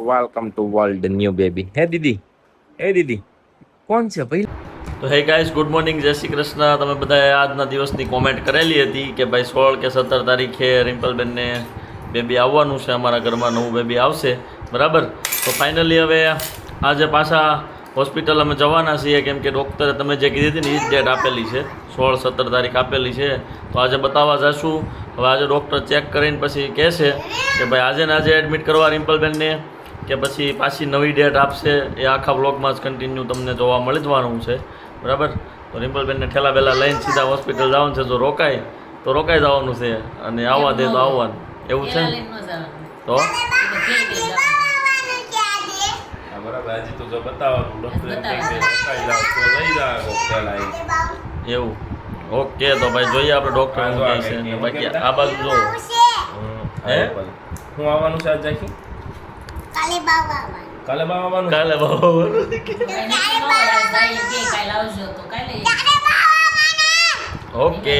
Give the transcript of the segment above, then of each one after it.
Welcome to world new baby. હે દીદી કોણ છે ભાઈ? તો હે ગાઈસ, ગુડ મોર્નિંગ, જય શ્રી કૃષ્ણ. તમે બધાએ આજના દિવસની કોમેન્ટ કરેલી હતી કે ભાઈ 16 કે 17 તારીખે રિમ્પલબેનને બેબી આવવાનું છે, અમારા ઘરમાં નવું બેબી આવશે, બરાબર. તો ફાઇનલી હવે આજે પાછા હોસ્પિટલ અમે જવાના છીએ, કેમ કે ડૉક્ટરે તમે જે કીધી હતી ને એ જ ડેટ આપેલી છે, 16-17 તારીખ આપેલી છે. તો આજે બતાવવા જશું. હવે આજે ડૉક્ટર ચેક કરીને પછી કહેશે કે ભાઈ આજે ને આજે એડમિટ કરવા રિમ્પલબેનને, કે પછી પાછી નવી ડેટ આપશે. એ આખા બ્લોગમાં જ કન્ટિન્યુ તમને જોવા મળી જવાનું છે, બરાબર. તો રિમ્પલબેનને ઠેલા બેલા લઈને સીધા હોસ્પિટલ જવાનું છે. જો રોકાય તો રોકાઈ જવાનું છે, અને આવવા દે તો આવવાનું, એવું છે ને. તો એવું ઓકે. તો ભાઈ જોઈએ આપણે ડૉક્ટર શું કહે છે. ને બાકી આ બાજુ જો હે હું આવવાનું છે આજે કાલે બાવાનું કાલે બાબા ઓકે.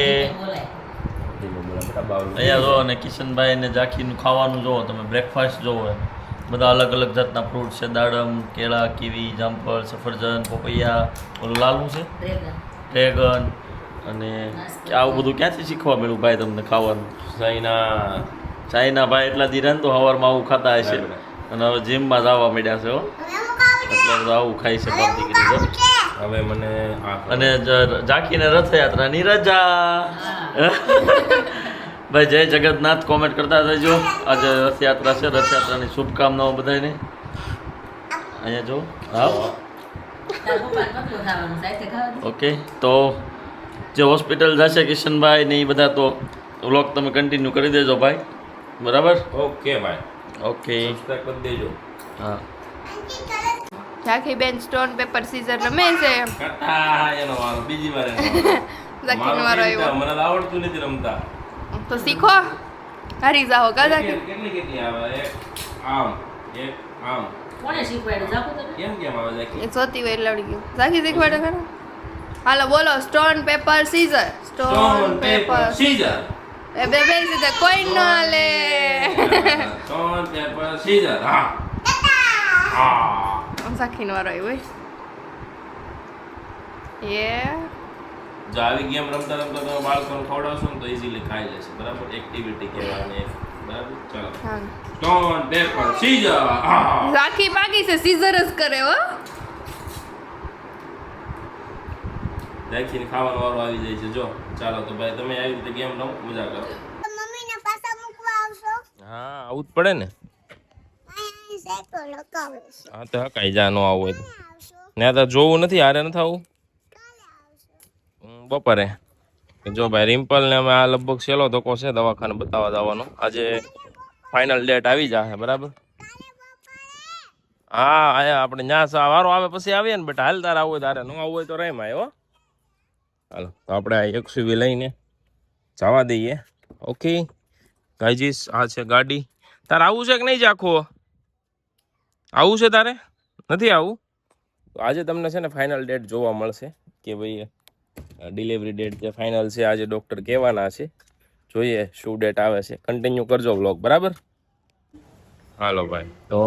અહીંયા જો ને કિશનભાઈ ને જાખીનું ખાવાનું જોવો તમે, બ્રેકફાસ્ટ જોવો એમ. બધા અલગ અલગ જાતના ફ્રૂટ છે, દાડમ, કેળા, કીવી, જામફળ, સફરજન, પપૈયા, ઓલું લાલનું છે ડ્રેગન. અને આવું બધું ક્યાંથી શીખવા મળ્યું ભાઈ તમને ખાવાનું? ચાઇના ભાઈ એટલા ધીરાન તો સવારમાં આવું ખાતા હશે, અને હવે જીમમાં જવા માંડ્યા છે હો, એટલે આવું ખાઈ છે બધી દીકરી. હવે મને અને ઝાંખીને રથયાત્રાની રજા. ભાઈ જય જગન્નાથ કોમેન્ટ કરતા રહેજો. આજે રથયાત્રા છે, રથયાત્રાની શુભકામનાઓ બધાને. અહીંયા જો હા ઓકે. તો જે હોસ્પિટલ જશે કિશનભાઈ ને એ બધા, તો વ્લોગ તમે કન્ટિન્યુ કરી દેજો ભાઈ, બરાબર. ઓકે ભાઈ, ઓકે સબસ્ક્રાઇબ કરી દેજો. હા. ઝાંખી બેન સ્ટોન પેપર સીઝર રમે છે. એનો વારો બીજી વાર ઝાંખીનો વારો આવ્યો. મને તો આવડતું નથી રમતા. તો શીખો, હારી જાઓ કા ઝાંખી. કેટલી આવે? એક આમ કોને શીખવાડ્યું જાકુ તને? કેમ આવે ઝાંખી? એ જોતી હોય એટલે આવડી ગયું. ઝાંખી શીખવાડે ખરા? હાલો બોલો, stone paper scissor. Stone paper scissor. એ બે સીધા કોઈ ન લે. Stone paper scissor. હા હા. ઝાંખીનો વારો આવ્યો હોય. એ જો આવી ગેમ રમતા રમતા તમે બાળકોને ખવડાવશો ને તો ઇઝીલી ખાઈ લેશે, બરાબર. એક્ટિવિટી કહેવાય, બરાબર. ચલો, હા. Stone paper seizure. ઝાંખી બાકી છે, સીઝર જ કરે હો. રાખીને ખાવાનો વારો આવી જાય છે. જો ચાલો તો ભાઈ તમે આવી રીતે ગેમ રમો, મજા કરો. મમ્મીને પાછા મૂકવા આવશો? હા, આવું જ પડે ને. હા તો હકાઈ જા, નો આવું હોય તો. ને તો જોવું નથી, હારે નથી આવું. બપોરે જો ભાઈ રિમ્પલ ને અમે આ લગભગ છેલ્લો ધક્કો છે દવાખાને બતાવવા જવાનો. આજે ફાઇનલ ડેટ આવી જશે, બરાબર. હા આયા આપણે ન્યા વારો આવે પછી આવીએ ને બેટા. હાલ તારે આવું હોય તારે, ન આવું હોય તો રેમ આવ્યો. હાલો તો આપણે આ XUV લઈને જવા દઈએ. ઓકે ગાઈજીસ, આ છે ગાડી. તારે આવું છે કે નહીં? જાખો આવું છે તારે? નથી આવું? તો આજે તમને છે ને ફાઇનલ ડેટ જોવા મળશે કે ભાઈ ડિલિવરી ડેટ જે ફાઇનલ છે આજે ડૉક્ટર કહેવાના છે. જોઈએ શું ડેટ આવે છે. કન્ટિન્યુ કરજો બ્લોગ, બરાબર. હાલો ભાઈ, તો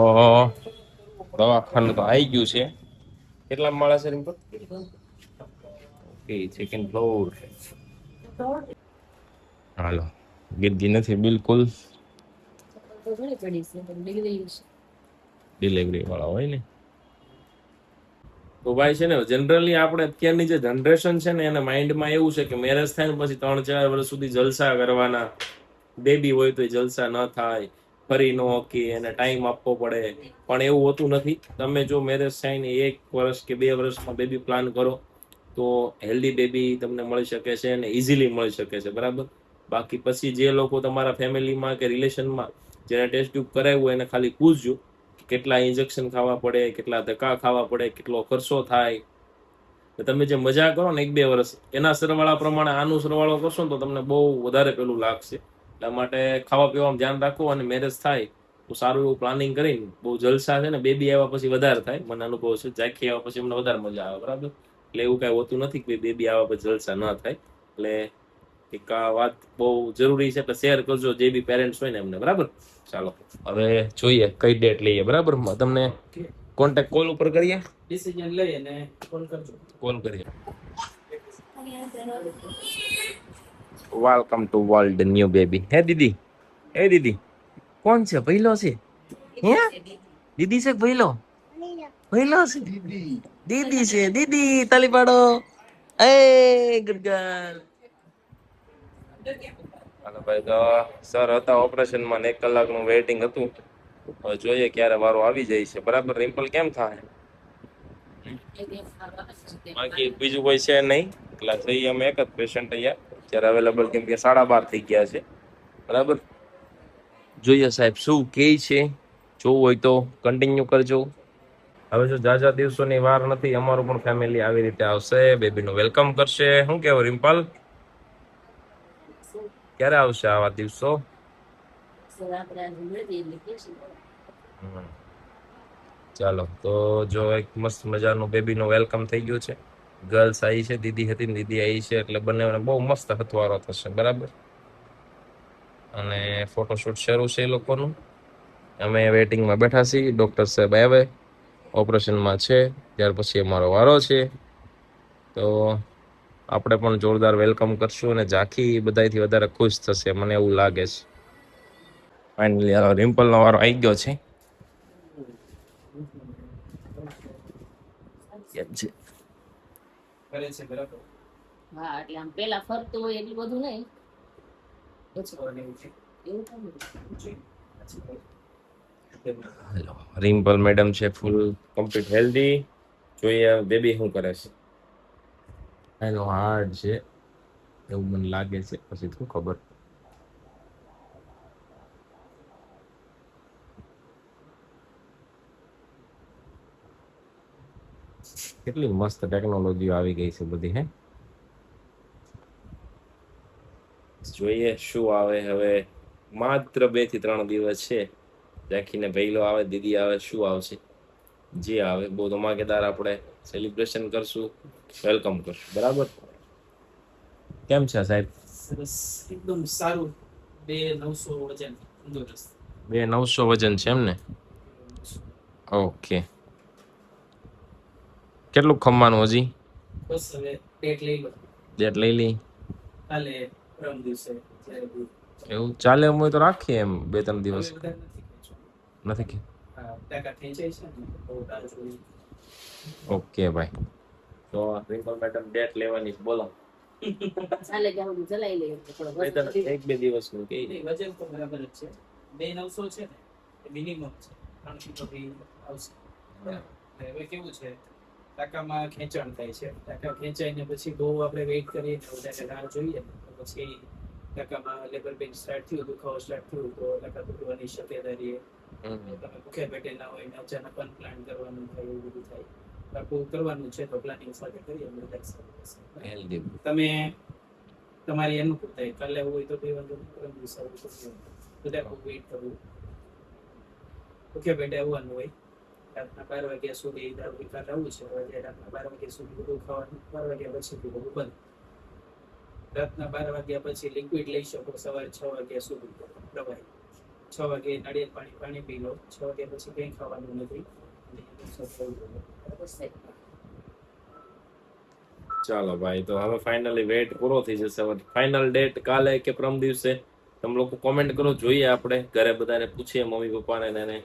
દવાખાનું તો આવી ગયું છે. કેટલા માળા છે રિમ્પલ? Okay, second floor. હાલો, ગીર્દી નથી બિલકુલ. ડિલિવરી વાળા હોય ને તો ભાઈ છે ને, જનરલી આપણે અત્યારની જે જનરેશન છે ને એના માઇન્ડમાં એવું છે કે મેરેજ થાય ને પછી 3-4 વર્ષ સુધી જલસા કરવાના. બેબી હોય તો જલસા ન થાય, ફરી ન હકી, એને ટાઈમ આપવો પડે. પણ એવું હોતું નથી. તમે જો મેરેજ થાય ને 1 વર્ષ કે 2 વર્ષમાં બેબી પ્લાન કરો તો હેલ્ધી બેબી તમને મળી શકે છે, અને ઇઝીલી મળી શકે છે, બરાબર. બાકી પછી જે લોકો તમારા ફેમિલીમાં કે રિલેશનમાં જેને ટેસ્ટ ટ્યુબ કરાવ્યું હોય એને ખાલી પૂછજો કેટલા ઇન્જેક્શન ખાવા પડે, કેટલા ધક્કા ખાવા પડે, કેટલો ખર્ચો થાય. તમે જે મજા કરો ને 1-2 વર્ષ, એના સરવાળા પ્રમાણે આનું સરવાળો કરશો ને તો તમને બહુ વધારે પેલું લાગશે. એટલા માટે ખાવા પીવામાં ધ્યાન રાખો, અને મેરેજ થાય તો સારું એવું પ્લાનિંગ કરીને બહુ જલસા છે ને બેબી આવ્યા પછી વધારે થાય. મને અનુભવ છે, ઝાંખી આવ્યા પછી અમને વધારે મજા આવે, બરાબર. એટલે એવું કાંઈ હોતું નથી કે બેબી આવ્યા પછી જલસા ન થાય. એટલે એક આ વાત બહુ જરૂરી છે, એટલે શેર કરજો જે બી પેરેન્ટ્સ હોય ને એમને, બરાબર. ચાલો હવે જોઈએ કઈ ડેટ લઈએ, બરાબર. તમને કોન્ટેક્ટ કોલ ઉપર કરીએ, ડિસિઝન લઈ અને કોલ કરજો. કોલ કરીએ. Welcome to world new baby. હે દીદી, હે દીદી, કોણ છે? ભઈલો છે? હે દીદી છે? ભઈલો ભઈલો છે? દીદી છે. દીદી તાલી પાડો. એ ગુડ ગર્લ. હાલો ભાઈ, તો સર હતા ઓપરેશનમાં, 1 કલાકનું વેઇટિંગ હતું. હવે જોઈએ ક્યારે વારો આવી જાય છે, બરાબર. રિમ્પલ કેમ થાય? બાકી બીજું કોઈ છે નહીં, એટલે થઈ અમે એક જ પેશન્ટ અહીંયા અત્યારે અવેલેબલ, કેમ કે 12:30 થઈ ગયા છે, બરાબર. જોઈએ સાહેબ શું કહે છે. જોવું હોય તો કન્ટિન્યુ કરજો. હવે જો જાજા દિવસોની વાર નથી, અમારું પણ ફેમિલી આવી રીતે આવશે, બેબીનું વેલકમ કરશે. શું કહેવું રિમ્પલ, ક્યારે આવશે આવા દિવસો? ચાલો તો જો એક મસ્ત મજાનું બેબીનું વેલકમ થઈ ગયું છે. ગર્લ્સ આવી છે, દીદી હતી ને દીદી આવી છે, એટલે બંનેને બહુ મસ્ત હથવારો થશે, બરાબર. અને ફોટોશૂટ શરૂ છે એ લોકોનું. અમે વેઇટિંગમાં બેઠા છીએ. ડોક્ટર સાહેબ આવે, ઓપરેશનમાં છે, ત્યાર પછી અમારો વારો છે. તો આપણે પણ જોરદાર વેલકમ કરશું અને ઝાંખી બધાથી વધારે ખુશ થશે, મને એવું લાગે છે. ફાઇનલી રિમ્પલનો વારો આવી ગયો છે. કેમ છે? કરે છે બરાબર. હા એટલે આમ પેલા ફરતું હોય એટલું બધું નહીં. એવું હેલો, રિમ્પલ મેડમ છે ફૂલ કમ્પ્લીટ હેલ્ધી. જોઈએ બેબી શું કરે છે. એનો હાર્ડ છે એવું મને લાગે છે, પછી શું ખબર. કેટલી મસ્ત ટેકનોલોજી આવી ગઈ છે બધી. હે, જોઈએ શું આવે. હવે માત્ર 2 થી 3 દિવસ છે. રાખીને ભઈલો આવે, દીદી આવે, શું આવશે જે આવે, બહુ ધમાકેદાર આપણે સેલિબ્રેશન કરશું, વેલકમ કરશું, બરાબર. કેમ છે સાહેબ? સરસ, એકદમ સારું. 2,900 વજન, તંદુરસ્ત. 2,900 વજન છે એમ ને? ઓકે. કેટલું ખમવાનું હજી? બસ હવે ડેટ લઈ લો. ડેટ લઈ લઈ. કાલે પરમ દિવસે જ્યારે બી. એવું ચાલે એમ હોય તો રાખીએ, એમ 2-3 દિવસ. હવે બધા નથી ખેંચવાનું. નથી કે? હા, ટાકા ખેંચાય છે ને બહુ ટાળ જોઈ. ઓકે ભાઈ, તો રિમ્પલ મેડમ ડેટ લેવાની છે, બોલો. ચાલે ત્યાં સુધી ચલાવી લઈએ થોડો નહીંતર 1-2 દિવસનું કે નહીં, વજન તો બરાબર જ છે. 2,900 છે ને એ મિનિમમ છે. 3 કિલો બી આવશે. બરાબર. હવે કેવું છે, ટાકામાં ખેંચાણ થાય છે. ટાકા ખેંચાઈને પછી બહુ આપણે વેઇટ કરીએ ને વધારે રાહ જોઈએ ને તો પછી ટાકામાં લેબર પેઇન સ્ટાર્ટ થયું, દુખાવો સ્ટાર્ટ થયું તો ટાકા તૂટવાની શક્યતા રહે. તમે ભૂખ્યા પેટે ના હોય ને અચાનક પ્લાન કરવાનું થાય, એવું બધું થાય. આખું કરવાનું છે તો પ્લાનિંગ સાથે કરીએ બધા સાથે. હેલ્ધી. તમે તમારી અનુકૂળતા કાલે એવું હોય તો બે વાંધો નહીં, પરમ દિવસે આવું તો બધા ખૂબ વેઇટ કરવું. ભૂખ્યા પેટે આવવાનું હોય, રાતના 12 વાગ્યા સુધી દારૂ પીતા રહેવું છે. હવે રાતના 12 વાગ્યા સુધી બધું ખાવાનું, 12 વાગ્યા પછી બધું બંધ. રાતના 12 વાગ્યા પછી લિક્વિડ લઈ શકો, સવારે 6 વાગ્યા સુધી પ્રવાહી. 6 વાગે નાળિયેર પાણી પી લો. 6 વાગ્યા પછી કંઈ ખાવાનું નથી. ચાલો ભાઈ, તો હવે ફાઇનલી વેટ પૂરો થઈ જશે. હવે ફાઇનલ ડેટ કાલે કે પરમ દિવસે તમે લોકો કોમેન્ટ કરો, જોઈએ. આપણે ઘરે બધાને પૂછીએ, મમ્મી પપ્પાને, એને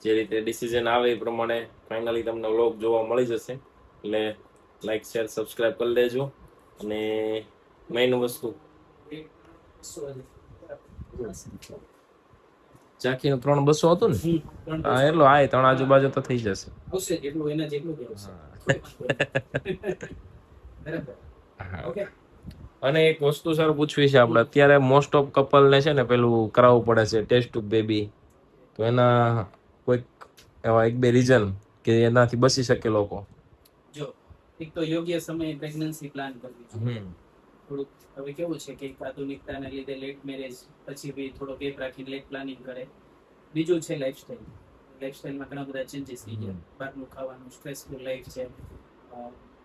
જે રીતે ડિસિઝન આવે એ પ્રમાણે ફાઇનલી તમને વ્લોગ જોવા મળી જશે. એટલે લાઈક, શેર, સબસ્ક્રાઇબ કરી લેજો. અને મેઇન વસ્તુ ચાખીનું 3,200 હતું ને? હા, એટલો આય 3 આજુબાજુ તો થઈ જશે. આવશે જેટલું એના જેટલું જ આવશે. બરાબર. ઓકે. અને એક વસ્તુ સર પૂછવી છે આપણે, અત્યારે મોસ્ટ ઓફ કપલ ને છે ને પેલું કરાવવું પડે છે ટેસ્ટ ટ્યુબ બેબી, તો એના કોઈક એવા 1-2 રીઝન કે એનાથી બચી શકે લોકો? જો એક તો યોગ્ય સમયે પ્રેગ્નન્સી પ્લાન કરવી જોઈએ. થોડુંક હવે કેવું છે કે આધુનિકતાના લીધે લેટ મેરેજ પછી બી થોડો ગેપ રાખીને લેટ પ્લાનિંગ કરે. બીજું છે લાઈફસ્ટાઈલ. લાઈફસ્ટાઈલમાં ઘણા બધા ચેન્જીસ થઈ ગયા. બહારનું ખાવાનું, સ્ટ્રેસફુલ લાઈફ છે,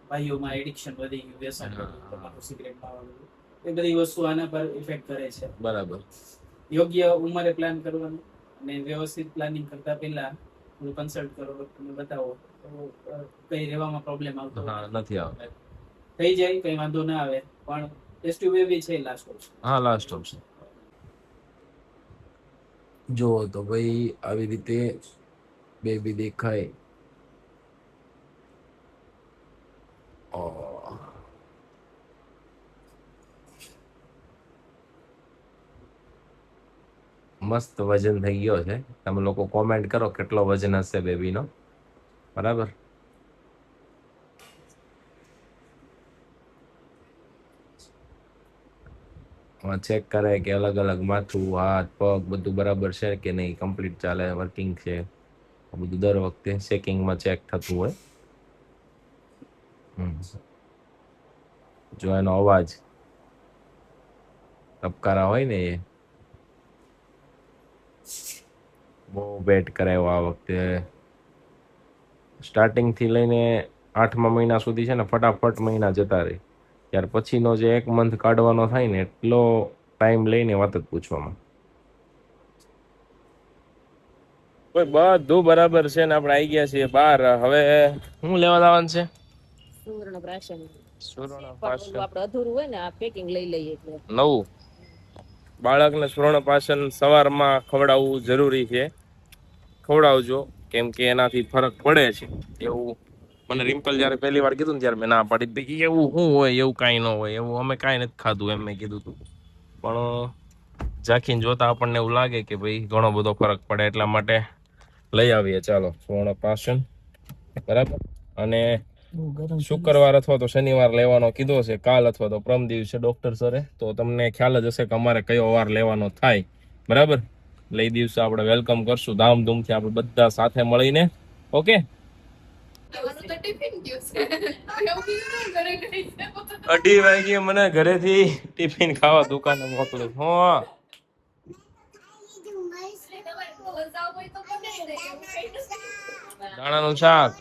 ભાઈઓમાં એડિક્શન વધી ગયું, વ્યસન, તમાકુ સિગરેટ ખાવાનું. એ બધી વસ્તુ આના પર ઇફેક્ટ કરે છે. બરાબર. યોગ્ય ઉંમરે પ્લાન કરવાનું અને વ્યવસ્થિત પ્લાનિંગ કરતા પહેલા થોડું કન્સલ્ટ કરો, ડોક્ટરને બતાવો તો કઈ રહેવામાં પ્રોબ્લેમ આવતો હોય. હા, નથી આવતા. થઈ જાય, કઈ વાંધો ના આવે, પણ ટેસ્ટ ટ્યુબ બેબી છે લાસ્ટ ઓપ્શન. હા, લાસ્ટ ઓપ્શન. જો તો ભાઈ આવી રીતે બેબી દેખાય. મસ્ત વજન થઈ ગયો છે. તમે લોકો કોમેન્ટ કરો કેટલો વજન હશે બેબીનો. બરાબર. ચેક કરે કે અલગ અલગ માથું, હાથ, પગ બધું બરાબર છે કે નહીં, કમ્પ્લીટ ચાલે, વર્કિંગ છે. આ બધું દર વખતે ચેકિંગમાં ચેક થતું હોય. જો એનો અવાજ ધબકારા હોય ને એ બહુ બેટ કરાયો આ વખતે. સ્ટાર્ટિંગ થી લઈને 8મા મહિના સુધી છે ને ફટાફટ મહિના જતા રહે. ત્યાર પછીનો જે 1 મંથ કાઢવાનો થાય ને એટલો ટાઈમ લઈને વાત જ પૂછવામાં. બધું બરાબર છે ને આપણે આવી ગયા છીએ બહાર. હવે શું લેવા લાવવાનું છે? સુવર્ણ પ્રાશન સુવર્ણ પણ પાશન ઓલું આપણે અધૂરું હોય ને આ પેકિંગ લઈ લઈએ એટલે નવું. બાળકને સુવર્ણ પાશન સવારમાં ખવડાવવું જરૂરી છે. ખવડાવજો, કેમ કે એનાથી ફરક પડે છે. એવું મને રિમ્પલ જ્યારે પહેલી વાર કીધું ને ત્યારે મેં ના પાડી દીધી. એવું શું હોય? એવું કાંઈ ન હોય. એવું અમે કાંઈ નથી ખાધું એમ મેં કીધું હતું. પણ ઝાંખીને જોતા આપણને એવું લાગે કે ભાઈ ઘણો બધો ફરક પડે, એટલા માટે લઈ આવીએ. ચાલો, સુવર્ણ પાશન. બરાબર. અને શુક્રવાર અથવા તો શનિવાર લેવાનો કીધો છે, કાલ અથવા તો પરમ દિવસે ડોક્ટર સરે. તો તમને ખ્યાલ જ હશે કે અમારે કયો વાર લેવાનો થાય. બરાબર. એટલે એ દિવસે આપણે વેલકમ કરશું ધામધૂમથી, આપણે બધા સાથે મળીને. ઓકે. 2:30 વાગે મને ઘરેથી ટિફિન ખાવા દુકાને મોકલે. દાણાનું શાક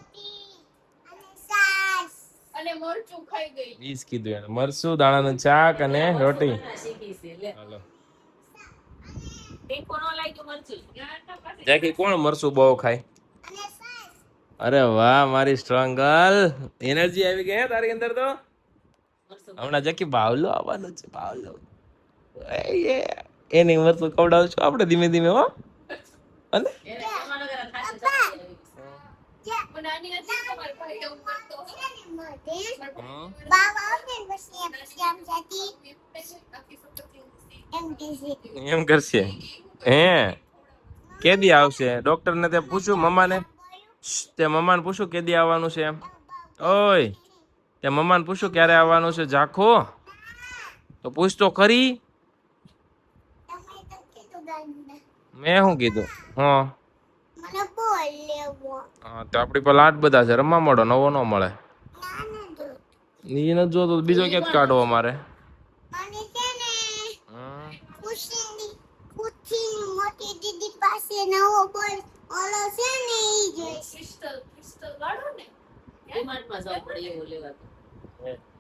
અને મરચું ખાઈ ગઈ. ઈજ કીધું એને. મરચું, દાણાનું શાક અને રોટી. હાલો. જાકી કોણ મરચું બહુ ખાય? અરે વાહ, મારી સ્ટ્રોંગ ગર્લ. એનર્જી આવી ગઈ તારી અંદર તો. હમણાં જાકી બાવલો આવવાનો છે. બાવલો એની મરચું ખવડાવશું આપણે ધીમે ધીમે. હો અને નાની હતી તમાર ભાઈ એવું કરતો. એમ કરશે. હે કેદી આવશે? ડોક્ટર ને તે પૂછ્યું મમ્માને? તે મમ્માને પૂછ્યું કેદી આવવાનું છે એમ? ઓય, તે મમ્માને પૂછ્યું ક્યારે આવવાનું છે? ઝાખો તો પૂછ તો ખરી. મેં શું કીધું? હા, તો આપડી પર આટ બધા છે, રમવા મળો, નવો ન મળે. ઈ નથી જોતો બીજો ક્યાંક કાઢવો મારે. મોટી દીદી પાસે નવો બોલ ઓલો છે ને ઈ જોઈશે. ક્રિસ્ટલ ગાડો ને ડિમાર્ટમાં જવું પડે એવું લેવા.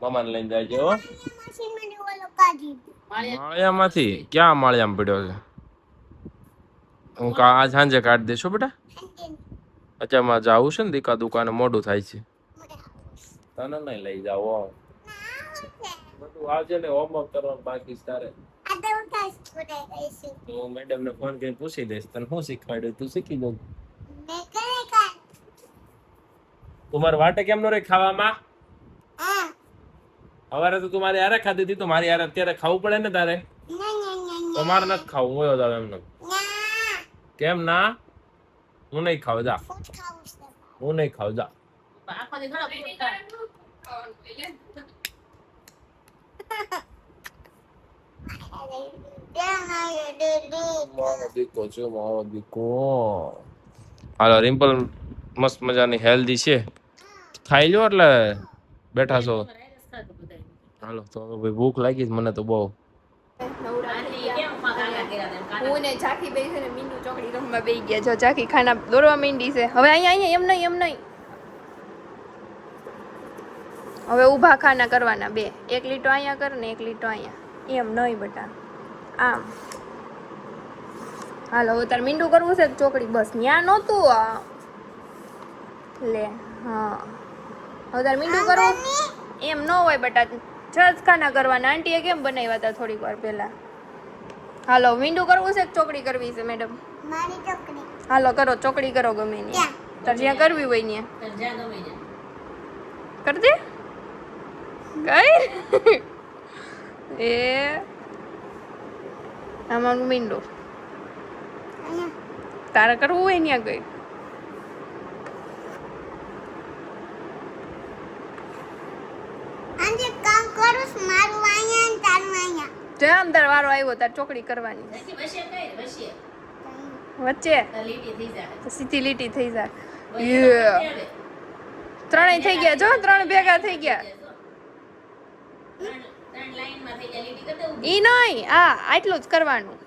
મમ્માને લઈને જાય છે. હો, માસી મને ઓલો કાઢી દે. માળિયામાંથી ક્યાં માળિયામાં પડ્યો છે? હું આજ સાંજે કાઢી દઈશું બેટા. અચ્છા, માં જાવું છે ને દીકા દુકાને, મોડું થાય છે. તને નહીં લઈ જાવ. બધું આજે ને હોમવર્ક કરવાનું બાકી છે તારે. હું મેડમ ને ફોન કરીને પૂછી દઈશ તને શું શીખવાડ્યું, તું શીખી જજો. તું મારે વાટે કેમ નો રે ખાવામાં? સવારે તો તું મારી હારે ખાધી હતી, તો મારી હારે અત્યારે ખાવું પડે ને તારે. તો મારે નથી ખાવું. હોય જાવ એમને. કેમ ના? હું નહીં ખાવ. જા, હું નહીં ખાવ. જા. આખો દી ઘણા ફૂટ ખાય. મારો દીકો છે, મારો દીકો. હાલો, રિમ્પલ મસ્ત મજાની હેલ્ધી છે. ખાઈ લો એટલે બેઠા છો. હાલો, તો હવે ભાઈ ભૂખ લાગી છે મને તો બહુ. હું ને ઝાંખી બેસી છે ને મીનુ ચોકડી રમવા બેસી ગયા. જો ઝાંખી ખાના દોરવા માંડી છે. હવે અહીંયા એમ નહીં. હવે ઊભા ખાના કરવાના બે. એક લીટો અહીંયા કર ને એક લીટો અહીંયા. એમ નહીં બેટા, આમ. હાલો હવે તારે મીંડું કરવું છે કે ચોકડી? બસ ન્યા નહોતું આ લે. હા હવે તારે મીંડું કરવું એમ ન હોય બેટા, છજખાના કરવાના. આંટીએ કેમ બનાવ્યા હતા થોડીક વાર પહેલા. હાલો મીંડું કરવું છે કે ચોકડી કરવી છે મેડમ? મારી ચોકડી હાલો કરો, ચોકડી કરો ગમે ની. ક્યાં? તાર જ્યાં કરવી હોય ત્યાં તાર જ્યાં ગમે ત્યાં. કર દે. કઈ એ આમાં મીંડું અહીંયા તારે કરવું હોય ત્યાં ગઈ. આજે કામ કરું છું, મારું અહીંયા ને તારું અહીંયા. જેમ તાર વારો આવ્યો તાર ચોકડી કરવાની. નાખી વચ્ચે કઈ વચ્ચે વચ્ચે તાર લીટી થઈ જાય. તો સીધી લીટી થઈ જાય. વચ્ચે Yeah. તો આવે. ત્રણેય થઈ ગયા, જો 3 ભેગા થઈ ગયા. ત્રણ લાઈનમાં થઈ જાય લીટી કરી દેવું. ઈ નહીં, આ આટલું જ કરવાનું.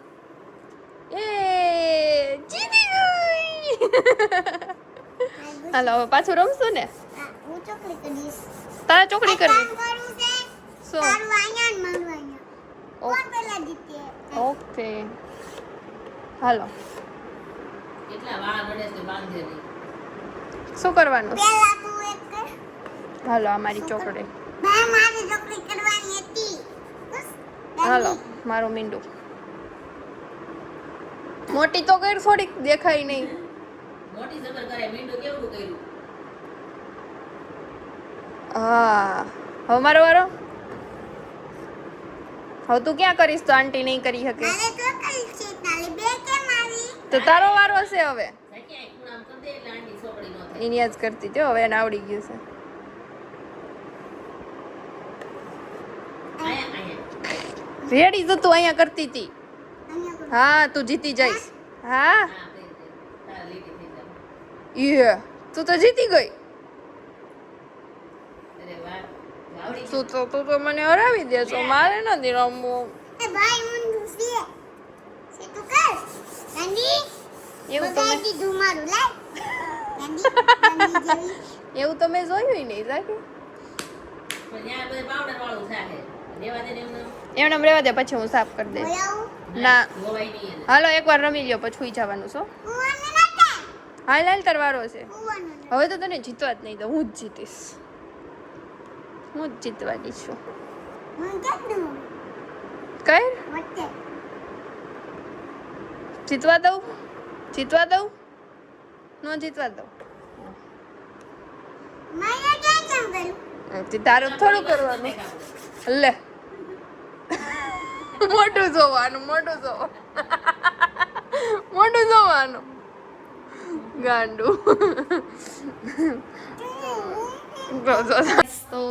એ જીતી ગઈ. હાલો હવે પાછું રમશું ને? હા, હું ચોકડી કરીશ. તારે ચોકડી કરવી. કામ કરું છે, શું? તારું અહીંયા ને મારું અહીંયા. કોણ પહેલા જીતે? ઓકે હાલો કેટલા વાળ વડે તે બાંધે નહીં. શું કરવાનું? પહેલા તું એક કર. હાલો આ મારી ચોકડી. મારી ચોકડી કરવાની હતી. બસ. હાલો મારું મીંડું. મોટી તો કર, થોડીક દેખાય નહીં. મોટી જબર કરે મીંડું કેવડું કર્યું. હા હવે મારો વારો. હવે તું ક્યાં કરીશ? તો આંટી નહીં કરી શકે મારે ચોકડી છે, તારી બે કેમ આવી? તો તારો વારો હશે હવે. સાચી આ ખૂણામ કરી દે એટલે આંટી ચોકડી ન થાય. એની જ કરતી હતી હવે એને આવડી ગયું છે. અહીંયા રેડી તો તું અહીંયા કરતી હતી. અહીંયા કર. હા તું જીતી જઈશ. હા હા થઈ જાય. તાર લીટી થઈ જાય. યે તું તો જીતી ગઈ. અરે વાહ આવડી તું તો મને હરાવી દે છો. મારે નથી રમવું. એ ભાઈ મુંડું છે. છે તું કર. ગાંધી એવું તો બગાડી દીધું મારું લાય. ગાંધી જેવી. એવું તો મેં જોયું નહીં સાકી. પણ ત્યાં બધે પાવડર વાળું થાય. દેવા દે ને એમને એમને રહેવા દે, પછી હું સાફ કરી દઈશ. બોલાવું. ના ધોવાય નહીં એને. હાલો એકવાર રમી લ્યો પછી હુઈ જવાનું છો. કૂવાનો નતા. હાલ હાલ તાર વારો છે. કૂવાનો નતા. હવે તો તને જીતવા જ નહીં દઉં, હું જ જીતીશ. હું જ જીતવાની છું. હું કેમ દઉં? કઈ વચ્ચે. જીતવા દઉં? જીતવા દઉં? ન જીતવા દઉં? મારે ક્યાં કેમ કર્યું? તારું થોડું કરવાનું. લે મોટું જોવાનું, મોટું જોવાનું, મોટું જોવાનું. ગાંડું. તો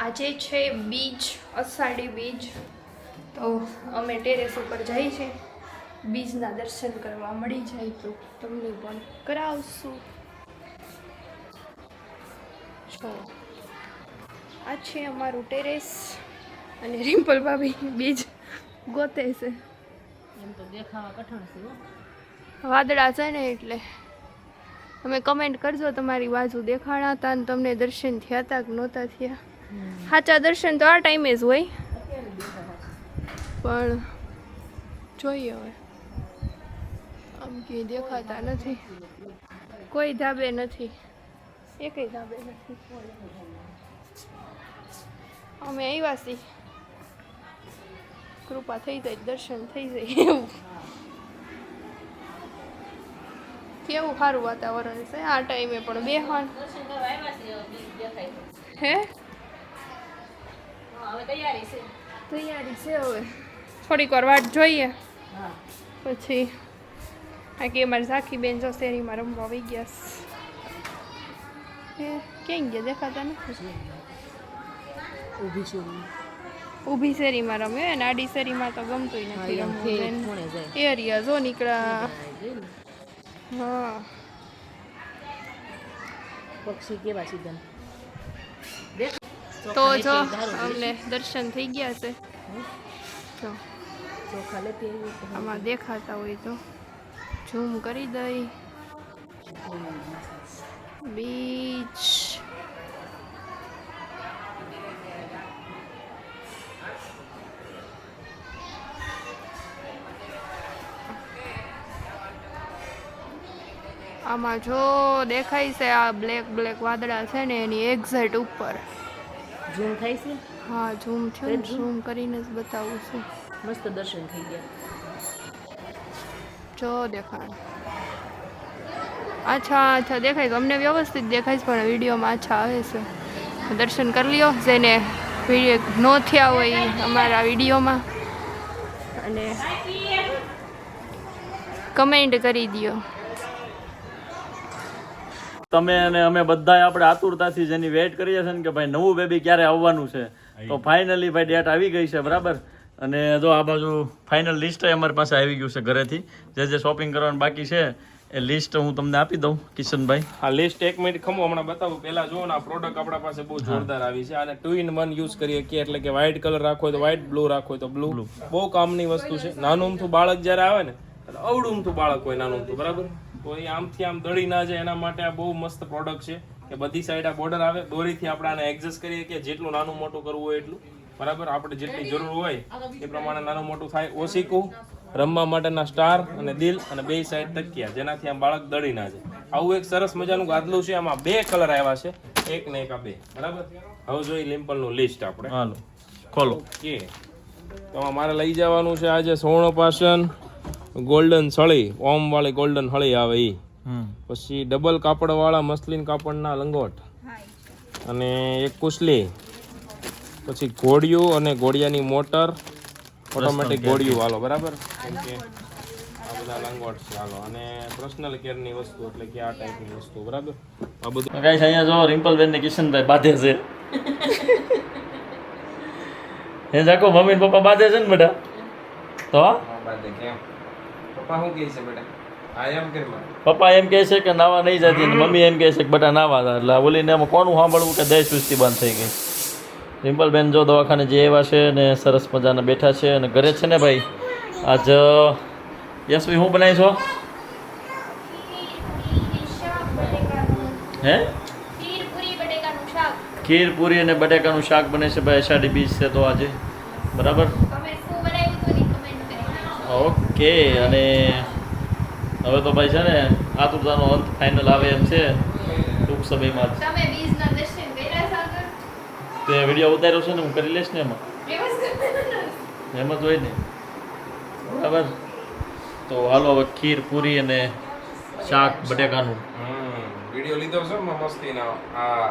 આજે છે બીજ, અષાઢી બીજ. તો અમે ટેરેસ ઉપર જઈએ છીએ. બીજના દર્શન કરવા મળી જાય તો તમને પણ કરાવશું. તો આ છે અમારું ટેરેસ અને રિમ્પલ ભાભી બીજ ગોતે છે. એમ તો દેખાવા કઠણ છે હો. વાદળા છે ને એટલે તમે કમેન્ટ કરજો તમારી બાજુ દેખાણા હતા ને તમને દર્શન થયા હતા કે નહોતા થયા. સાચા દર્શન તો આ ટાઈમે જ હોય, પણ જોઈએ હવે. આમ ક્યાંય દેખાતા નથી, કોઈ ધાબે નથી, એકેય ધાબે નથી. અમે આવ્યા છીએ, કૃપા થઈ જાય, દર્શન થઈ જાય એવું. કેવું સારું વાતાવરણ છે આ ટાઈમે પણ બેહવાન. દર્શન કરવા આવ્યા છે હવે બીજ દેખાય છે. હે હા, હવે તૈયારી છે. તૈયારી છે હવે, થોડીક વાર વાટ જોઈએ હા પછી. આ કે અમારી ઝાંખી બેન જો શેરીમાં રમવા વહી ગયા છે. ક્યાં ગયા દેખાતા નથી. ઊભી છું ઊભી શેરીમાં રમ્યો અને આડી શેરીમાં તો ગમતું નથી રમવું. એરિયા જો નીકળ્યા. હા પક્ષી કેવા સીધા તો જો અમને દર્શન થઈ ગયા છે. જો ચોખા લેતી આવી આમાં દેખાતા હોય તો ઝૂમ કરી દઈ. બીચ આમાં જો દેખાય છે આ બ્લેક બ્લેક વાદળા છે ને એની એક્ઝેક્ટ ઉપર. ઝૂમ થાય છે હા ઝૂમ છે ને ઝૂમ કરીને જ બતાવું છું. મસ્ત દર્શન થઈ ગયા. જો દેખાય અચ્છા દેખાય છે અમને વ્યવસ્થિત દેખાય છે પણ વિડીયોમાં અચ્છા આવે છે. દર્શન કરી લ્યો જેને ન થયા હોય ઈ અમારા વિડીયોમાં અને કમેન્ટ કરી દો. તમે અને અમે બધાય આપણે આતુરતાથી જેની વેઇટ કરીએ છીએ ને કે ભાઈ નવું બેબી ક્યારે આવવાનું છે, તો ફાઇનલી ભાઈ ડેટ આવી ગઈ છે બરાબર. અને જો આ બાજુ ફાઇનલ લિસ્ટ અમારી પાસે આવી ગયું છે ઘરેથી. જે શોપિંગ કરવાનું બાકી છે એ લિસ્ટ હું તમને આપી દઉં કિશનભાઈ. આ લિસ્ટ 1 મિનિટ ખમો હમણાં બતાવું. પહેલા જો ને આ પ્રોડક્ટ આપણા પાસે બહુ જોરદાર આવી છે. આને 2 in 1 યુઝ કરીએ કે એટલે કે વ્હાઇટ કલર રાખવો હોય તો વ્હાઇટ, બ્લુ રાખવો હોય તો બ્લુ. બહુ કામની વસ્તુ છે. નાનું અમથું બાળક જ્યારે આવે ને એટલે અવડું અમથું બાળક હોય નાનું અમથું બરાબર, તો એ આમથી આમ દળી ના જાય એના માટે આ બહુ મસ્ત પ્રોડક્ટ છે કે બધી સાઈડ આ બોર્ડર આવે. દોરીથી આપણે આને એડજસ્ટ કરીએ કે જેટલું નાનું મોટું કરવું હોય એટલું બરાબર. આપણે જેટલી જરૂર હોય એ પ્રમાણે નાનું મોટું થાય. ઓશીકું, રમવા માટેના સ્ટાર અને દિલ અને બે સાઈડ તકિયા જેનાથી આમ બાળક દળી ના જાય. આવું એક સરસ મજાનું ગાદલું છે. આમાં 2 કલર આવ્યા છે, એક ને એક આ 2 બરાબર. હવે જોઈ લિમ્પલનું લિસ્ટ આપણે. હાલો ખોલો. ઓકે તો મારે લઈ જવાનું છે આજે સ્વર્ણપાશન ગોલ્ડન સળી, ઓમ વાળી ગોલ્ડન હળી આવે ઈ, પછી ડબલ કાપડ વાળા મસલિન કાપડના લંગોટ અને એક કુસલી, પછી ઘોડિયું અને ઘોડિયાની મોટર ઓટોમેટિક ઘોડિયું વાળો બરાબર. કેમ કે આ બધા લંગોટ છે હાલો. અને પર્સનલ કેરની વસ્તુ એટલે કે આ ટાઈપની વસ્તુ બરાબર. આ બધું ગાઈસ અહીંયા જો રિમ્પલબેન ને કિશનભાઈ બાંધે છે. એ જાકો મમ્મી ને પપ્પા બાંધે છે ને બેટા. તો કેમ પપ્પા શું કહે છે બેટા? આ એમ કે પપ્પા એમ કહે છે કે નાવા નહીં જતી ને મમ્મી એમ કહે છે કે બેટા નાવા જા. એટલે બોલીને એમાં કોનું સાંભળવું કે દેશ સુસ્તી બંધ થઈ ગઈ. રિમ્પલબેન જો દવાખાને જે આવ્યા છે ને સરસ મજાના બેઠા છે અને ઘરે છે ને ભાઈ આજ યશવી શું બનાવી છો? હે ખીર પૂરી અને બટેકાનું શાક બને છે ભાઈ. અષાઢી બીજ છે તો આજે બરાબર. ઓકે અને હવે તો ભાઈ છે ને આતુરતાનો અંત ફાઇનલ આવે એમ છે ટૂંક સમયમાં જ. તો એ વિડીયો ઉતાર્યો છે ને હું કરી લઈશ ને એમાં જ હોય ને બરાબર. તો હાલો હવે ખીર પૂરી અને શાક બટેકાનું. વિડિયો લીધો છે મસ્તીનો. આ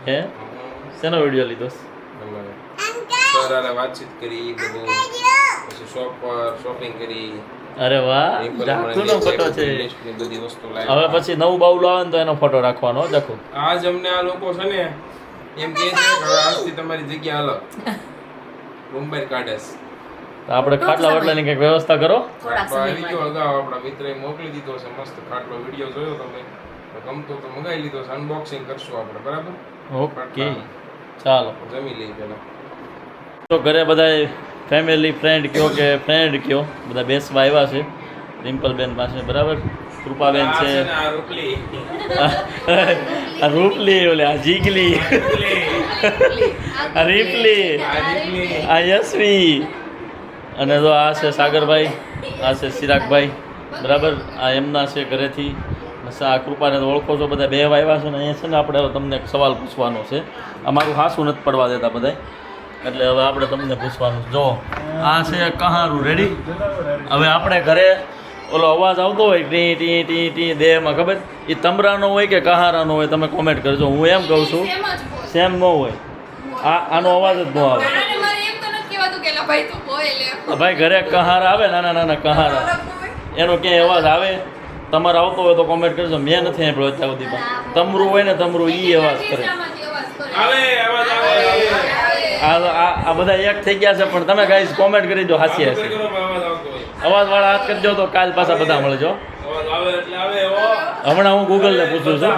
હે શેનો વિડીયો લીધો? સર આરે વાતચીત કરી બધું, પછી શોપિંગ કરી. અરે વાહ જાખુનો ફોટો છે. બધી વસ્તુ હવે પછી નવું બાઉલ આવે ને તો એનો ફોટો રાખવાનો જાખુ. આજ અમને આ લોકો છે ને એમ કહે છે કે આજથી તમારી જગ્યા અલગ મુંબઈ કાઢે છે. તો આપણે ખાટલા વાટલાની કંઈક વ્યવસ્થા કરો. આવી ગયો અગાઉ આપણા મિત્રએ મોકલી દીધો છે મસ્ત ખાટલો. વિડીયો જોયો તમે ગમતો તો મંગાવી લીધો છે. અનબોક્સિંગ કરશું આપણે બરાબર. ઓકે ચાલો જમી લઈએ પહેલા. તો ઘરે બધા ફેમિલી ફ્રેન્ડ કયો કે ફ્રેન્ડ કયો બધા બેસવા આવ્યા છે રિમ્પલબેન પાસે બરાબર. કૃપાબેન છે, આ રૂપલી, આ રૂપલી, ઓલે આ જીગલી, આ રીપલી, આ યશવી અને જો આ છે સાગરભાઈ, આ છે ચિરાગભાઈ બરાબર. આ એમના છે ઘરેથી. બસ આ કૃપાને તો ઓળખો છો બધા. બે આવ્યા છે ને અહીંયા છે ને આપણે હવે તમને એક સવાલ પૂછવાનો છે. અમારું હાસું નથી પડવા દેતા બધા, એટલે હવે આપણે તમને પૂછવાનું. જો આ છે કહારું રેડી. હવે આપણે ઘરે ઓલો અવાજ આવતો હોય ટી ટી ટી ટી દેહમાં ખબર એ તમરાનો હોય કે કહારાનો હોય તમે કોમેન્ટ કરજો. હું એમ કહું છું સેમ ન હોય. આનો અવાજ જ ન આવે ભાઈ. ઘરે કહાર આવે નાના નાના કહારા એનો ક્યાંય અવાજ આવે તમારે આવતો હોય તો કોમેન્ટ કરજો. મેં નથી સાંભળ્યો અત્યાર સુધીમાં. તમરું હોય ને તમરું ઈ અવાજ કરે. આ બધા એક થઈ ગયા છે પણ તમે ગાઈસ કોમેન્ટ કરી દો. હાસી હાસી અવાજ વાળા હાથ કરી દો તો કાલ પાછા બધા મળજો. હમણાં હું ગૂગલને પૂછું છું.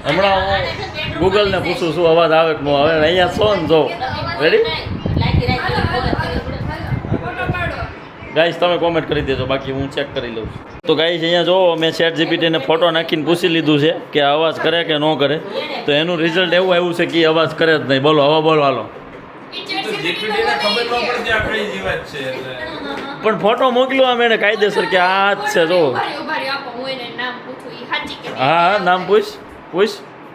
હમણાં હું ગૂગલને પૂછું છું અવાજ આવે કે ન આવે. અહીંયા છો ને જો રેડી ગાઈસ તમે કોમેન્ટ કરી દેજો બાકી હું ચેક કરી લઉં છું. તો ગાઈસ અહીંયા જો મેં ChatGPTને ફોટો નાખીને પૂછી લીધું છે કે અવાજ કરે કે ન કરે. તો એનું રિઝલ્ટ એવું આવ્યું છે કે અવાજ કરે જ નહીં. બોલો હવે બોલો હાલો. પણ ફોટો મોકલ્યો આમ એને કાયદેસર કે આ જ છે જો ઉભારી આપો હું એને નામ પૂછું ઈ સાચી કે હા હા નામ પૂછ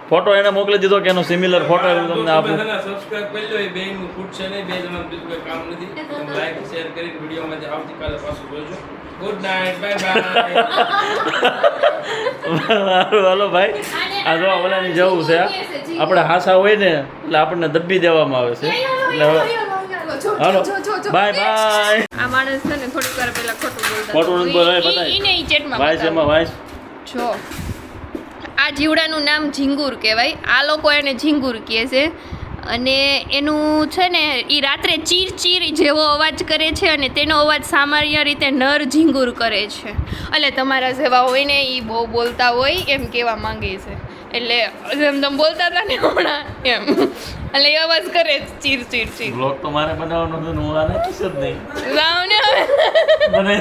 ફોટો એને મોકલી દીધો કે એનો સિમિલર ફોટો તમને આપું સબસ્ક્રાઇબ કરી લો. એ બેયનું ખૂટશે નહીં. બે જણા બીજું કોઈ કામ નથી. તમે લાઈક શેર કરીને વિડીયોમાં આવતીકાલે પાછું જોજો. Good night, bye bye. હાલો ભાઈ આ જો ઓલાની જવું છે આપણે હાસા હોય ને એટલે આપણને દબ્બી દેવામાં આવે છે એટલે હવે હાલો બાય બાય આ માણસ છે ને થોડીક વાર પહેલા ખોટું બોલતા ખોટું નથી બોલાય, બતાય. ઈને ઈ ચેટમાં વાંચ એમાં વાંચ જો આ જીવડાનું નામ ઝીંગુર કહેવાય. આ લોકો એને ઝીંગુર કહે છે અને એનું છે ને એ રાત્રે ચીર ચીર જેવો અવાજ કરે છે અને તેનો અવાજ સામાન્ય રીતે નર ઝીંગુર કરે છે. એટલે તમારા જેવા હોય ને એ બહુ બોલતા હોય એમ કહેવા માંગે છે. એટલે જેમ તમે બોલતા હતા ને હમણાં એમ એટલે એ અવાજ કરે છે ચીર ચીર ચીર. બ્લોગ તો મારે બનાવવાનો છે ને હું આને કીશ જ નહીં જાઓ ને હવે. મને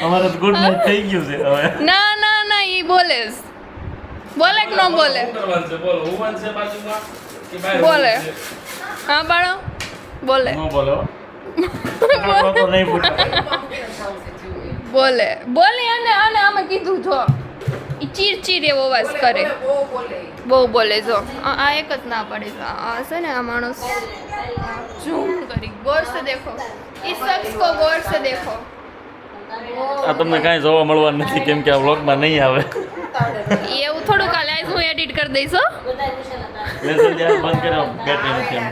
અમારે ગુડ નાઇટ થઈ ગયું છે હવે ના ના ના એ બોલે છે. બોલે કે ન બોલે શું કરવાનું છે? બોલો. હોવાનું છે બાજુમાં કે બહાર બોલે. હોવાનું છે? હા બાળો બોલે ન બોલે હો. આપણો તો નહીં પૂછે બોલે બોલે અને અને અમે કીધું જો ઈ ચીર ચીર એવો અવાજ કરે બહુ બોલે જો આ એક જ ના પડે છે. આ છે ને આ માણસ ઝૂમ કરી ગોર સે દેખો इस शख्स को गौर से देखो. આ તમને કાંઈ જોવા મળવાનું નથી કેમ કે આ વ્લોગમાં નહીં આવે એવું થોડું કાલે હું એડિટ કરી દઈશ હો. મેસેજ બંધ કર્યો બેટરી નથી એમ